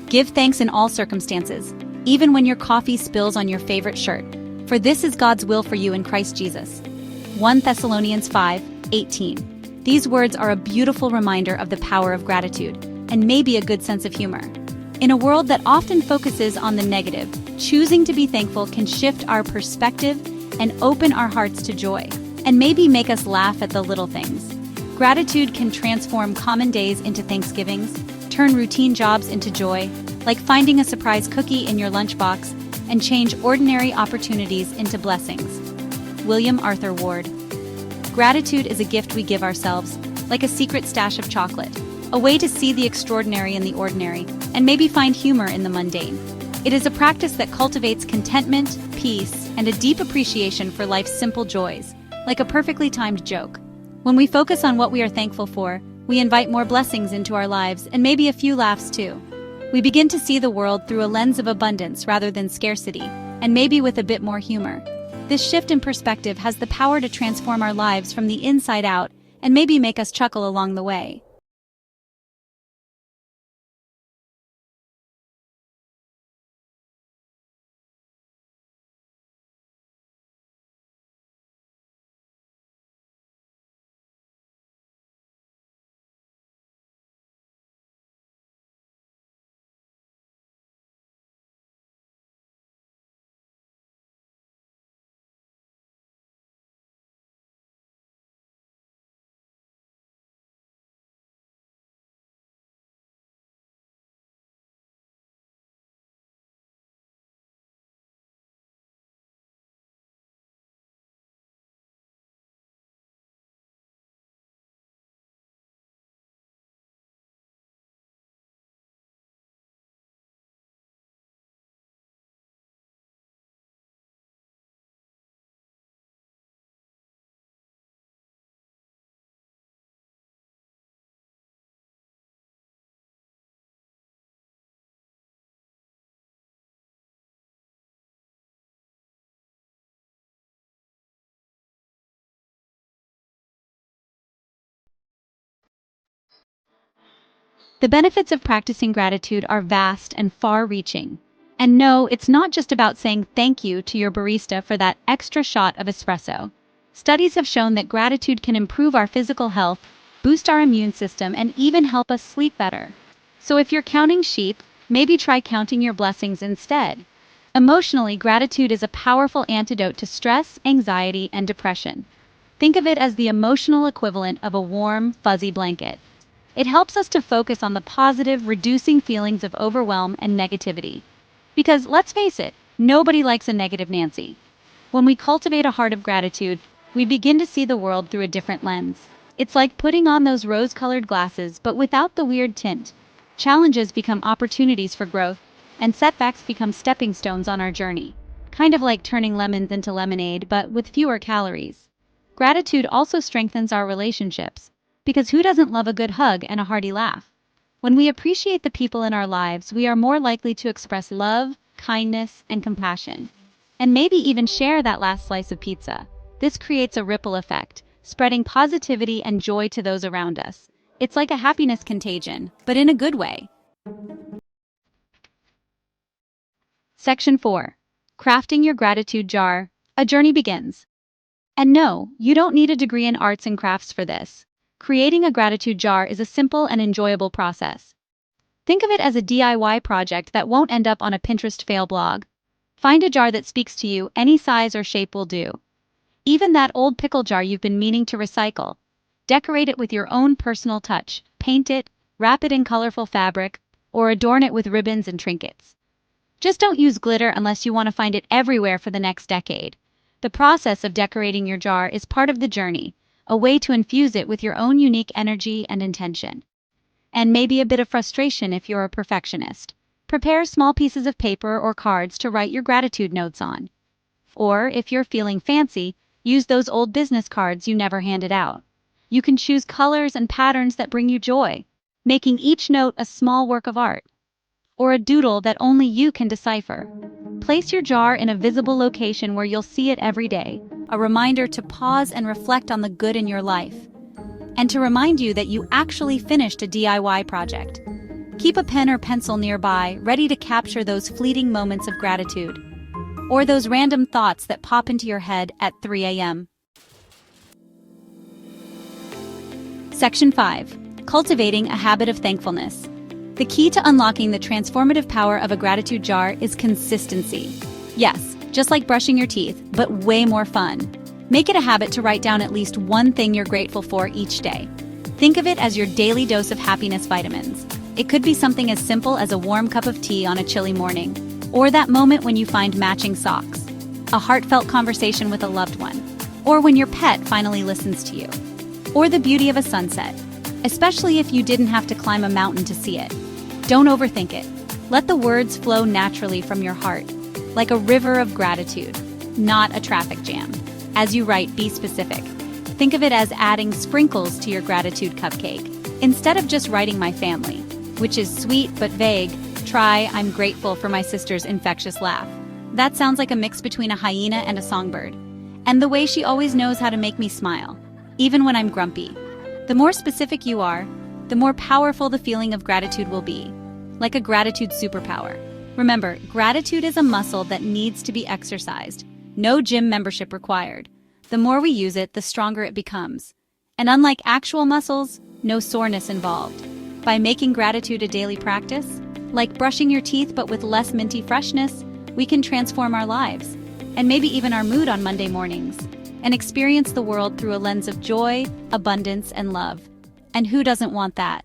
Give thanks in all circumstances, even when your coffee spills on your favorite shirt, for this is God's will for you in Christ Jesus. 1 Thessalonians 5:18. These words are a beautiful reminder of the power of gratitude, and maybe a good sense of humor. In a world that often focuses on the negative, choosing to be thankful can shift our perspective and open our hearts to joy, and maybe make us laugh at the little things. Gratitude can transform common days into Thanksgivings, turn routine jobs into joy, like finding a surprise cookie in your lunchbox, and change ordinary opportunities into blessings. William Arthur Ward. Gratitude is a gift we give ourselves, like a secret stash of chocolate, a way to see the extraordinary in the ordinary, and maybe find humor in the mundane. It is a practice that cultivates contentment, peace, and a deep appreciation for life's simple joys, like a perfectly timed joke. When we focus on what we are thankful for, we invite more blessings into our lives and maybe a few laughs too. We begin to see the world through a lens of abundance rather than scarcity, and maybe with a bit more humor. This shift in perspective has the power to transform our lives from the inside out and maybe make us chuckle along the way. The benefits of practicing gratitude are vast and far-reaching. And no, it's not just about saying thank you to your barista for that extra shot of espresso. Studies have shown that gratitude can improve our physical health, boost our immune system, and even help us sleep better. So if you're counting sheep, maybe try counting your blessings instead. Emotionally, gratitude is a powerful antidote to stress, anxiety, and depression. Think of it as the emotional equivalent of a warm, fuzzy blanket. It helps us to focus on the positive, reducing feelings of overwhelm and negativity. Because let's face it, nobody likes a negative Nancy. When we cultivate a heart of gratitude, we begin to see the world through a different lens. It's like putting on those rose-colored glasses, but without the weird tint. Challenges become opportunities for growth, and setbacks become stepping stones on our journey. Kind of like turning lemons into lemonade, but with fewer calories. Gratitude also strengthens our relationships. Because who doesn't love a good hug and a hearty laugh? When we appreciate the people in our lives, we are more likely to express love, kindness, and compassion. And maybe even share that last slice of pizza. This creates a ripple effect, spreading positivity and joy to those around us. It's like a happiness contagion, but in a good way. Section 4. Crafting your gratitude jar. A journey begins. And no, you don't need a degree in arts and crafts for this. Creating a gratitude jar is a simple and enjoyable process. Think of it as a DIY project that won't end up on a Pinterest fail blog. Find a jar that speaks to you, any size or shape will do. Even that old pickle jar you've been meaning to recycle. Decorate it with your own personal touch, paint it, wrap it in colorful fabric, or adorn it with ribbons and trinkets. Just don't use glitter unless you want to find it everywhere for the next decade. The process of decorating your jar is part of the journey, a way to infuse it with your own unique energy and intention. And maybe a bit of frustration if you're a perfectionist. Prepare small pieces of paper or cards to write your gratitude notes on. Or, if you're feeling fancy, use those old business cards you never handed out. You can choose colors and patterns that bring you joy, making each note a small work of art. Or a doodle that only you can decipher. Place your jar in a visible location where you'll see it every day, a reminder to pause and reflect on the good in your life, and to remind you that you actually finished a DIY project. Keep a pen or pencil nearby, ready to capture those fleeting moments of gratitude, or those random thoughts that pop into your head at 3 a.m. Section 5. Cultivating a habit of thankfulness. The key to unlocking the transformative power of a gratitude jar is consistency. Yes, just like brushing your teeth, but way more fun. Make it a habit to write down at least one thing you're grateful for each day. Think of it as your daily dose of happiness vitamins. It could be something as simple as a warm cup of tea on a chilly morning, or that moment when you find matching socks, a heartfelt conversation with a loved one, or when your pet finally listens to you, or the beauty of a sunset, especially if you didn't have to climb a mountain to see it. Don't overthink it. Let the words flow naturally from your heart, like a river of gratitude, not a traffic jam. As you write, be specific. Think of it as adding sprinkles to your gratitude cupcake. Instead of just writing "my family," which is sweet but vague, try "I'm grateful for my sister's infectious laugh." That sounds like a mix between a hyena and a songbird. And the way she always knows how to make me smile, even when I'm grumpy. The more specific you are, the more powerful the feeling of gratitude will be, like a gratitude superpower. Remember, gratitude is a muscle that needs to be exercised. No gym membership required. The more we use it, the stronger it becomes. And unlike actual muscles, no soreness involved. By making gratitude a daily practice, like brushing your teeth but with less minty freshness, we can transform our lives, and maybe even our mood on Monday mornings, and experience the world through a lens of joy, abundance, and love. And who doesn't want that?